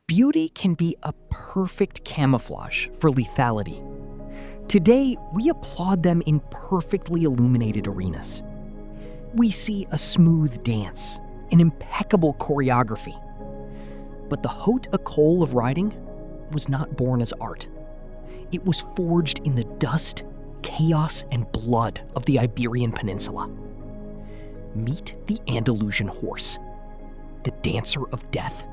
Beauty can be a perfect camouflage for lethality. Today, we applaud them in perfectly illuminated arenas. We see a smooth dance, an impeccable choreography. But the haute école of riding was not born as art. It was forged in the dust, chaos, and blood of the Iberian Peninsula. Meet the Andalusian horse, the dancer of death.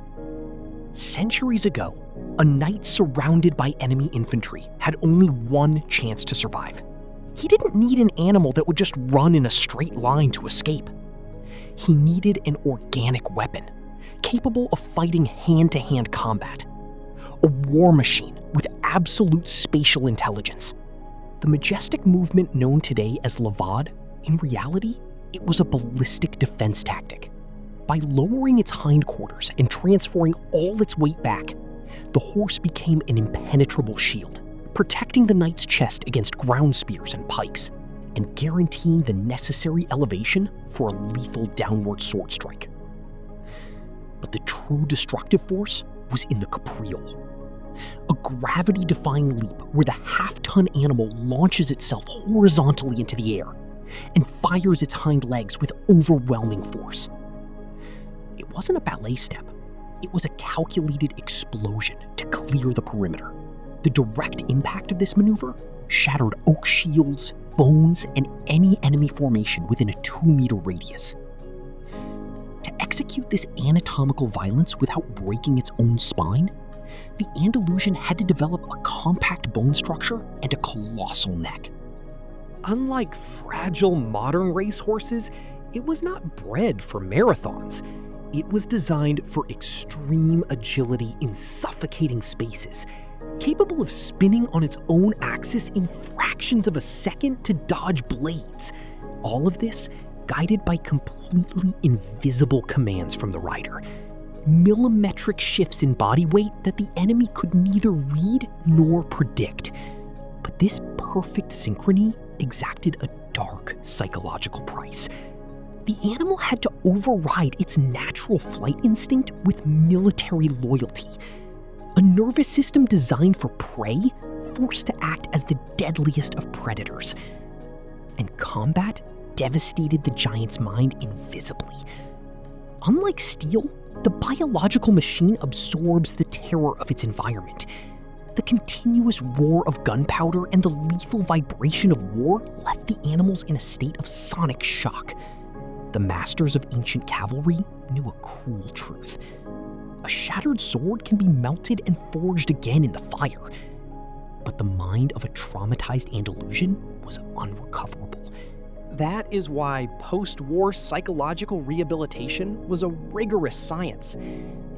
Centuries ago, a knight surrounded by enemy infantry had only one chance to survive. He didn't need an animal that would just run in a straight line to escape. He needed an organic weapon, capable of fighting hand-to-hand combat. A war machine with absolute spatial intelligence. The majestic movement known today as Levade, in reality, it was a ballistic defense tactic. By lowering its hindquarters and transferring all its weight back, the horse became an impenetrable shield, protecting the knight's chest against ground spears and pikes, and guaranteeing the necessary elevation for a lethal downward sword strike. But the true destructive force was in the Capriole, a gravity-defying leap where the half-ton animal launches itself horizontally into the air and fires its hind legs with overwhelming force. It wasn't a ballet step. It was a calculated explosion to clear the perimeter. The direct impact of this maneuver shattered oak shields, bones, and any enemy formation within a 2-meter radius. To execute this anatomical violence without breaking its own spine, the Andalusian had to develop a compact bone structure and a colossal neck. Unlike fragile modern racehorses, it was not bred for marathons. It was designed for extreme agility in suffocating spaces, capable of spinning on its own axis in fractions of a second to dodge blades. All of this guided by completely invisible commands from the rider. Millimetric shifts in body weight that the enemy could neither read nor predict. But this perfect synchrony exacted a dark psychological price. The animal had to override its natural flight instinct with military loyalty. A nervous system designed for prey, forced to act as the deadliest of predators. And combat devastated the giant's mind invisibly. Unlike steel, the biological machine absorbs the terror of its environment. The continuous roar of gunpowder and the lethal vibration of war left the animals in a state of sonic shock. The masters of ancient cavalry knew a cruel truth. A shattered sword can be melted and forged again in the fire. But the mind of a traumatized Andalusian was unrecoverable. That is why post-war psychological rehabilitation was a rigorous science.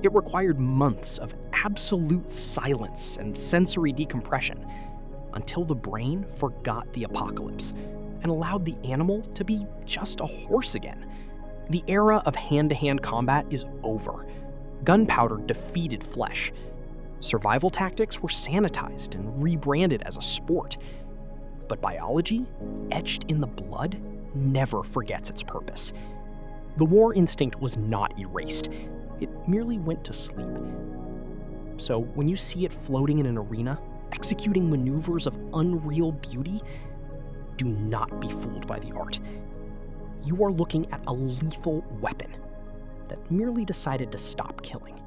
It required months of absolute silence and sensory decompression until the brain forgot the apocalypse and allowed the animal to be just a horse again. The era of hand-to-hand combat is over. Gunpowder defeated flesh. Survival tactics were sanitized and rebranded as a sport. But biology, etched in the blood, never forgets its purpose. The war instinct was not erased. It merely went to sleep. So when you see it floating in an arena, executing maneuvers of unreal beauty, do not be fooled by the art. You are looking at a lethal weapon that merely decided to stop killing.